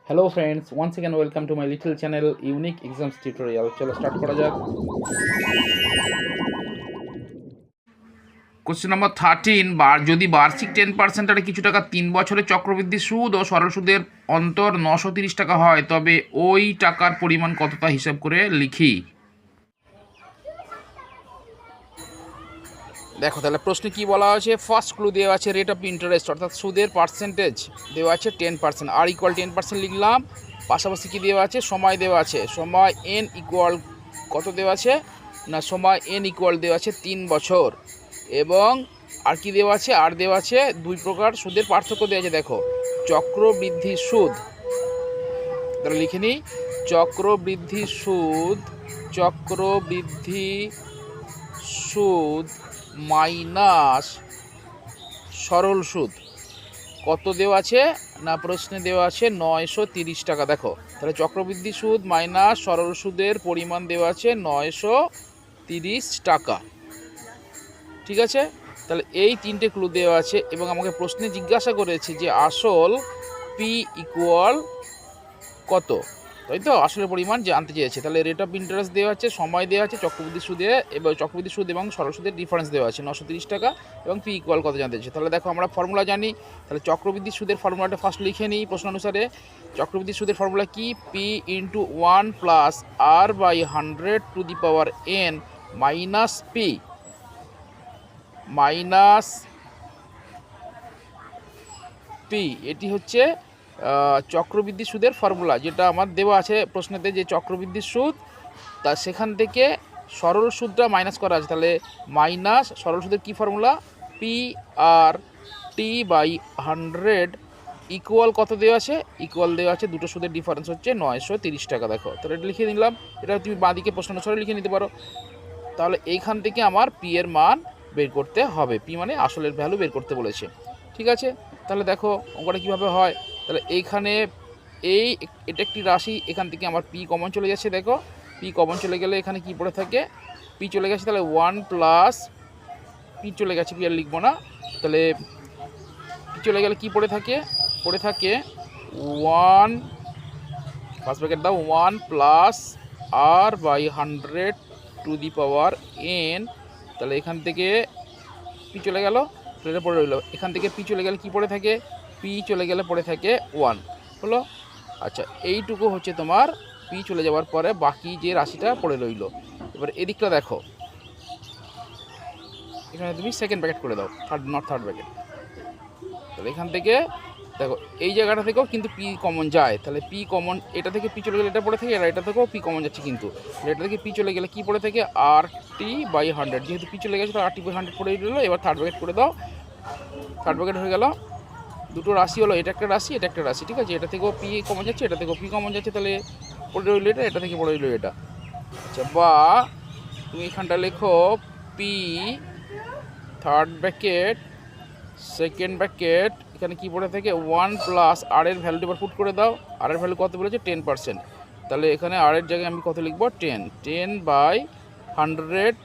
Hello friends, once again welcome to my little channel Unique Exams Tutorial. চলো start করা যাক। Question number 13 যদি বার্ষিক 10% হারে কিছু টাকা 3 বছরের চক্রবৃদ্ধি সুদ ও সরল সুদের অন্তর 930 টাকা হয়, তবে ওই টাকার পরিমাণ কত তা হিসাব করে লিখি। দেখো তাহলে প্রশ্নে কি বলা আছে। ফার্স্ট ক্লু দেওয়া আছে রেট অফ ইন্টারেস্ট অর্থাৎ সুদের পার্সেন্টেজ দেওয়া আছে 10%, আর ইকুয়াল 10% লিখলাম। পাশাপাশি কি দেওয়া আছে, সময় দেওয়া আছে, সময় এন ইকুয়াল কত দেওয়া আছে না, সময় এন ইকুয়াল দেওয়া আছে 3 বছর। এবং আর কি দেওয়া আছে, আর দেওয়া আছে দুই প্রকার সুদের পার্থক্য দেওয়া আছে। দেখো চক্রবৃদ্ধি সুদ, তাহলে লিখে নিই চক্রবৃদ্ধি সুদ, চক্রবৃদ্ধি সুদ মাইনাস সরল সুদ কত দেওয়া আছে না, প্রশ্নে দেওয়া আছে 930 টাকা। দেখো তাহলে চক্রবৃদ্ধি সুদ মাইনাস সরল সুদের পরিমাণ দেওয়া আছে 930 টাকা। ঠিক আছে, তাহলে এই তিনটে ক্লু দেওয়া আছে এবং আমাকে প্রশ্নে জিজ্ঞাসা করেছে যে আসল পি ইকুয়াল কত, তাই তো আসলের পরিমাণ জানতে চেয়েছে। তাহলে রেট অফ ইন্টারেস্ট দেওয়া আছে, সময় দেওয়া আছে, চক্রবৃদ্ধি সুদে এবং চক্রবৃদ্ধি সুদ এবং সরল সুদের ডিফারেন্স দেওয়া আছে 930 টাকা এবং পি ইকুয়াল কত জানতে চেয়েছে। তাহলে দেখো আমরা ফর্মুলা জানি, তাহলে চক্রবৃদ্ধি সুদের ফর্মুলাটা ফার্স্ট লিখে নিই। প্রশ্ন অনুসারে চক্রবৃদ্ধি সুদের ফর্মুলা কি, P into 1 plus R by 100 to the power N minus P minus P, এটি হচ্ছে চক্রবৃদ্ধি সুদের ফর্মুলা, যেটা আমার দেওয়া আছে প্রশ্নেতে যে চক্রবৃদ্ধি সুদ, তা সেখান থেকে সরল সুদটা মাইনাস করা আছে। তাহলে মাইনাস সরল সুদের কি formula, P R T by 100 equal কত দেওয়া আছে, ইকুয়াল দেওয়া আছে দুটো সুদের ডিফারেন্স হচ্ছে 930 টাকা। দেখো তাহলে এটা লিখে নিলাম, এটা তুমি বাঁদিকে প্রশ্ন অনুসারে লিখে নিতে পারো। তাহলে এইখান থেকে আমার পি এর মান বের করতে হবে, পি মানে আসলের ভ্যালু বের করতে বলেছে। ঠিক আছে, তাহলে দেখো অঙ্কটা কীভাবে হয়। তাহলে এইখানে এটা একটি রাশি, এখান থেকে আমার পি কমন চলে যাচ্ছে। দেখো পি কমন চলে গেলে এখানে কি পড়ে থাকে, পি চলে গেছে, তাহলে 1 প্লাস পি চলে গেছে, পি আর লিখবো না। তাহলে পি চলে গেলে কি পড়ে থাকে, 1 ফার্স্ট ব্র্যাকেট দাও 1 plus R by 100 to the power N. তাহলে এখান থেকে পি চলে গেল, এটা পড়ে রইল। এখান থেকে পি চলে গেলে কি পড়ে থাকে, পি চলে গেলে পড়ে থাকে 1 হলো। আচ্ছা এইটুকু হচ্ছে তোমার পি চলে যাওয়ার পরে বাকি যে রাশিটা পড়ে রইল। এবার এদিকটা দেখো, এখানে তুমি সেকেন্ড ব্র্যাকেট করে দাও, থার্ড ব্র্যাকেট। তাহলে এখান থেকে দেখো এই জায়গাটা থেকেও কিন্তু পি কমন যায়, তাহলে পি কমন, এটা থেকে পি চলে গেলে এটা পড়ে থাকে, আর এটা থেকেও পি কমন যাচ্ছে, কিন্তু এটা থেকে পি চলে গেলে কি পড়ে থাকে, আর টি বাই 100, যেহেতু পি চলে গেছে তো আর টি বাই 100 পড়ে গেলো। এবার থার্ড ব্র্যাকেট করে দাও, থার্ড ব্র্যাকেট হয়ে গেল, দুটো রাশি হলো, এটা একটা রাশি, এটা একটা রাশি। ঠিক আছে, এটা থেকেও পি কমন যাচ্ছে, এটা থেকেও পি কমন যাচ্ছে, তাহলে পড়ে রইলো এটা থেকে পড়ে রইলো এটা। আচ্ছা, বা তুমি এখানটা লেখো P third bracket second bracket, এখানে কি পড়ে থাকে 1 প্লাস আর এর ভ্যালুটা এবার পুট করে দাও। আর এর ভ্যালু কত বলেছে 10%, তাহলে এখানে আর এর জায়গায় আমি কত লিখবো 10 বাই 100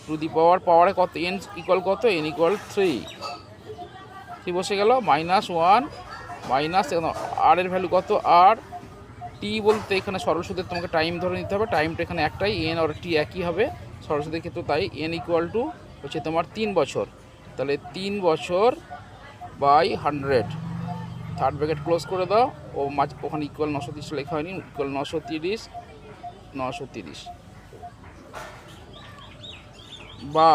টু দি পাওয়ারে কত, এন ইকুয়াল কত, এন ইকুয়াল 3 কি বসে গেল, -1 মাইনাস আর এর ভ্যালু কত, আর টি বলতে এখানে সরল সুদের তোমাকে টাইম ধরে নিতে হবে, টাইমটা এখানে একটাই, এন আর টি একই হবে সরল সুদের ক্ষেত্রে, তাই এন ইকুয়াল টু হচ্ছে তোমার 3 বছর। তাহলে 3 বছর বাই 100, থার্ড ব্র্যাকেট ক্লোজ করে দাও, ও ওখানে ইকুয়াল 930 লেখা হয়নি, ইকুয়াল 930 বা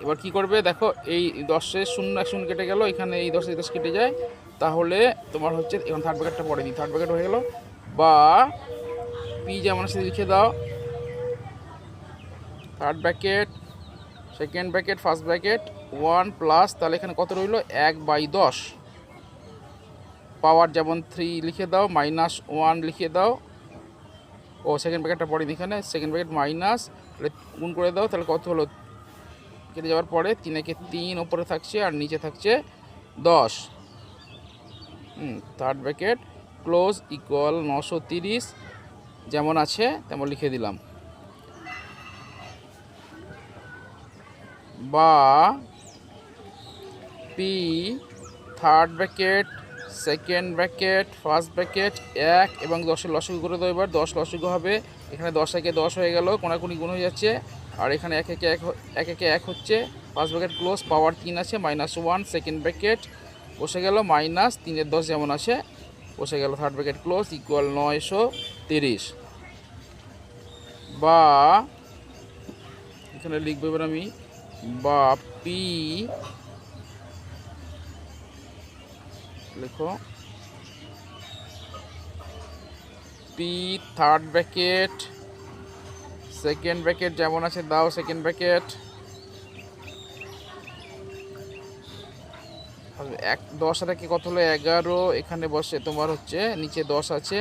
এবার কি করবে দেখো, এই 10-এর 0 1 0 কেটে গেল, এখানে এই 10 10 কেটে যায়, তাহলে তোমার হচ্ছে এখন থার্ড ব্র্যাকেটটা পড়ে নি, থার্ড ব্র্যাকেট হয়ে গেল, বা পি যেমন সাথে লিখে দাও, third bracket second bracket first bracket 1 plus, তাহলে এখানে কত রইল 1/10, পাওয়ার যেমন 3 লিখে দাও, -1 লিখে দাও, ও সেকেন্ড ব্র্যাকেটটা পড়ে নি, এখানে সেকেন্ড ব্র্যাকেট মাইনাস, তাহলে গুণ করে দাও, তাহলে কত হলো, কেটে যাওয়ার পরে 3 একে 3 ওপরে থাকছে আর নিচে থাকছে 10, থার্ড ব্র্যাকেট ক্লোজ ইকুয়াল 930 যেমন আছে তেমন লিখে দিলাম, বা P third bracket second bracket first bracket 1 এবং 10-এর লসাগু করে দেবো। এবার 10 লসাগু হবে, এখানে 10 একে 10 হয়ে গেল, কোনাকুনি গুণ হয়ে যাচ্ছে, আর এখানে 1 একে 1 হচ্ছে। ফার্স্ট ব্র্যাকেট ক্লোজ, পাওয়ার 3 আছে, -1 সেকেন্ড ব্র্যাকেট বসে গেল, -3-এর 10 যেমন আছে বসে গেল। থার্ড ব্র্যাকেট ক্লোজ ইকুয়াল 930, বা এখানে লিখবো এবার আমি, বা পি লিখো, P third bracket second bracket যেমন আছে দাও, সেকেন্ড ব্র্যাকেট 10 আর একে কত হলো 11, এখানে বসে তোমার হচ্ছে নিচে 10 আছে,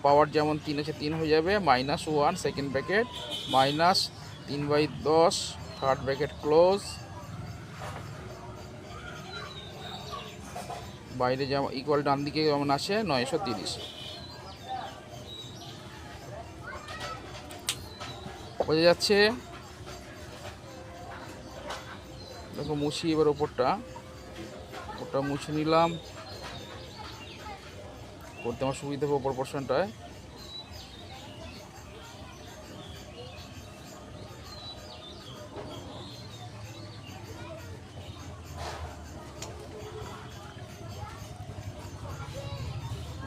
পাওয়ার যেমন 3 আছে 3 হয়ে যাবে, -1 second bracket -3/10 third bracket close, বাইরে যেমন ইকুয়াল ডান দিকে যেমন আসে 930। বোঝা যাচ্ছে? দেখো মুছি এবার ওপরটা মুছে নিলাম, করতে আমার সুবিধা হবে ওপর পোর্শনটায়।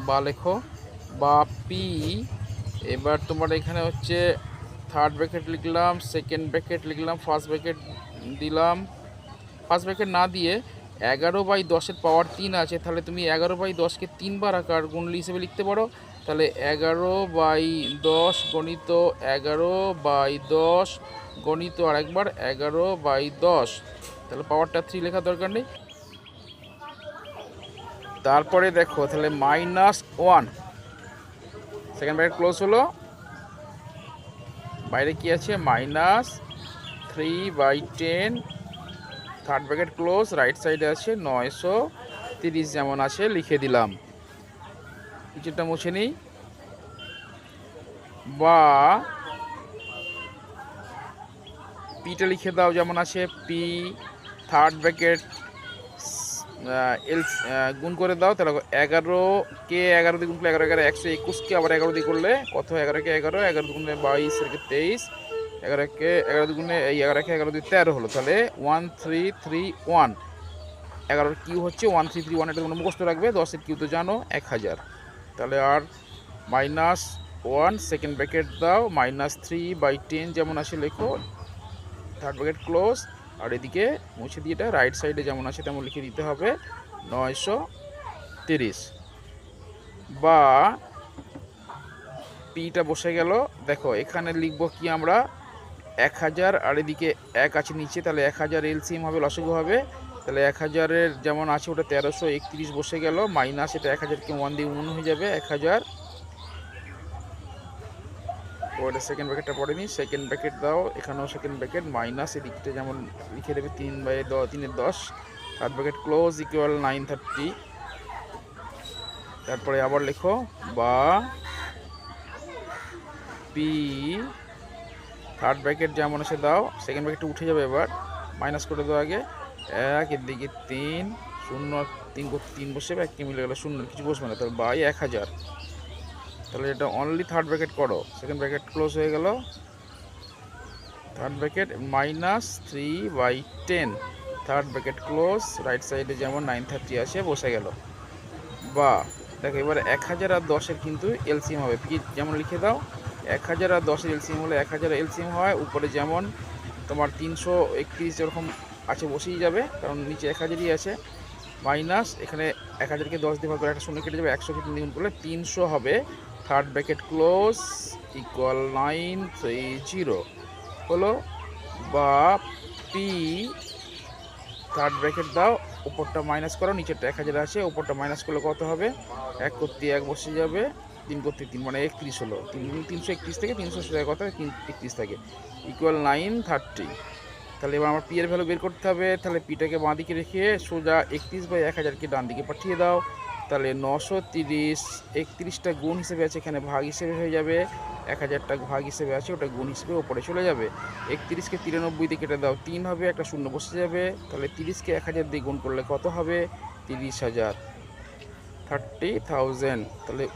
বা লেখো, বা পি, এবার তোমার এখানে হচ্ছে থার্ড ব্র্যাকেট লিখলাম, সেকেন্ড ব্র্যাকেট লিখলাম, ফার্স্ট ব্র্যাকেট দিলাম। ফার্স্ট ব্র্যাকেট না দিয়ে 11/10-এর পাওয়ার 3 আছে, তাহলে তুমি 11/10-কে 3 বার আকার গুণলি হিসেবে লিখতে পারো। তাহলে 11/10 গণিত 11/10 গণিত আরেকবার 11/10, তাহলে পাওয়ারটা 3 লেখার দরকার নেই। তারপরে দেখো তাহলে -1 সেকেন্ড ব্র্যাকেট ক্লোজ হলো, বাইরে কি আছে -3/10 থার্ড ব্র্যাকেট ক্লোজ, রাইট সাইডে আছে 930 যেমন আছে লিখে দিলাম। কিছুটা মুছে নিই, বা পিটা লিখে দাও যেমন আছে, পি থার্ড ব্র্যাকেট গুণ করে দাও, তাহলে 11-কে 11 দিয়ে গুণ করলে 11 121কে আবার 11 দিয়ে করলে কত, 11-কে 11, 11 দুগুণে 22, 23, 11-কে 11 দুগুণে এই 11-কে 11 দিয়ে 13 হলো, তাহলে 1331। 11-এর কিউ হচ্ছে 1331, এটা তোমরা মুখস্থ রাখবে। 10-এর কিউ তো জানো 1000, তাহলে আর -1 সেকেন্ড ব্র্যাকেট দাও, -3/10 যেমন আছে লেখো, থার্ড ব্র্যাকেট ক্লোজ, আর এদিকে মুছে দিয়ে এটা রাইট সাইডে যেমন আছে তেমন লিখে দিতে হবে 930, বা পিটা বসে গেল। দেখো এখানে লিখবো কি আমরা, 1000 আর এদিকে 1 আছে নিচে, তাহলে 1000 এলসিএম হবে, লসাগু হবে, তাহলে 1000-এর যেমন আছে ওটা 1331 বসে গেল, মাইনাস এটা 1000-কে 1 দিয়ে 1 হয়ে যাবে 1000। ওটা সেকেন্ড ব্র্যাকেটটা পড়ে নিই, সেকেন্ড ব্র্যাকেট দাও, এখানেও সেকেন্ড ব্র্যাকেট, মাইনাস এদিকটা যেমন লিখে দেবে 3/10 থার্ড ব্র্যাকেট ক্লোজ ইকুয়াল 930। তারপরে আবার লেখো, বা পি থার্ড ব্র্যাকেট যেমন আছে দাও, সেকেন্ড ব্র্যাকেটটা উঠে যাবে, এবার মাইনাস করে দাও আগে 1, এদিকে 3, 0 3 বসে 1কে মিলে গেল 0, কিছু বসবে না, তাহলে বাই 1000। তাহলে এটা অনলি থার্ড ব্র্যাকেট করো, সেকেন্ড ব্র্যাকেট ক্লোজ হয়ে গেল, third bracket -3/10 third bracket close, right সাইডে যেমন 930 আছে বসে গেল। বা দেখো এবার 1000 আর 10-এর কিন্তু এলসিএম হবে, কি যেমন লিখে দাও, 1000 আর 10-এর এলসিএম হলে 1000 এলসিএম হয়, উপরে যেমন তোমার 331 এরকম আছে বসেই যাবে, কারণ নিচে 1000ই আছে, মাইনাস এখানে 1000-কে 10 দিয়ে ভাগ করে একটা 0 কেটে যাবে, 100-কে 3 গুণ করলে 300 হবে, থার্ড ব্র্যাকেট ক্লোজ ইকুয়াল 930 হলো। বা পি থার্ড ব্র্যাকেট দাও, উপরটা মাইনাস করো, নিচেরটা 1000 আছে, উপরটা মাইনাস করলে কত হবে, 1 করতে 1 বসে যাবে, 3 করতে 3 মানে 31 হলো, 331 থেকে 300 কথা 31 থাকে, ইকুয়াল 930। তাহলে এবার আমার পি এর ভ্যালু বের করতে হবে, তাহলে পিটাকে বাঁ দিকে রেখে সোজা 31/1000-কে ডান দিকে পাঠিয়ে দাও, তাহলে 930, 31টা গুণ হিসেবে আছে, এখানে ভাগ হিসেবে হয়ে যাবে, 1000টা ভাগ হিসেবে আছে, ওটা গুণ হিসেবে ওপরে চলে যাবে। 31-কে 93 দিয়ে কেটে দাও, 3 হবে, একটা 0 বসে যাবে, তাহলে 30-কে 1000 দিয়ে গুণ করলে কত হবে, 30,000। 30,000, তাহলে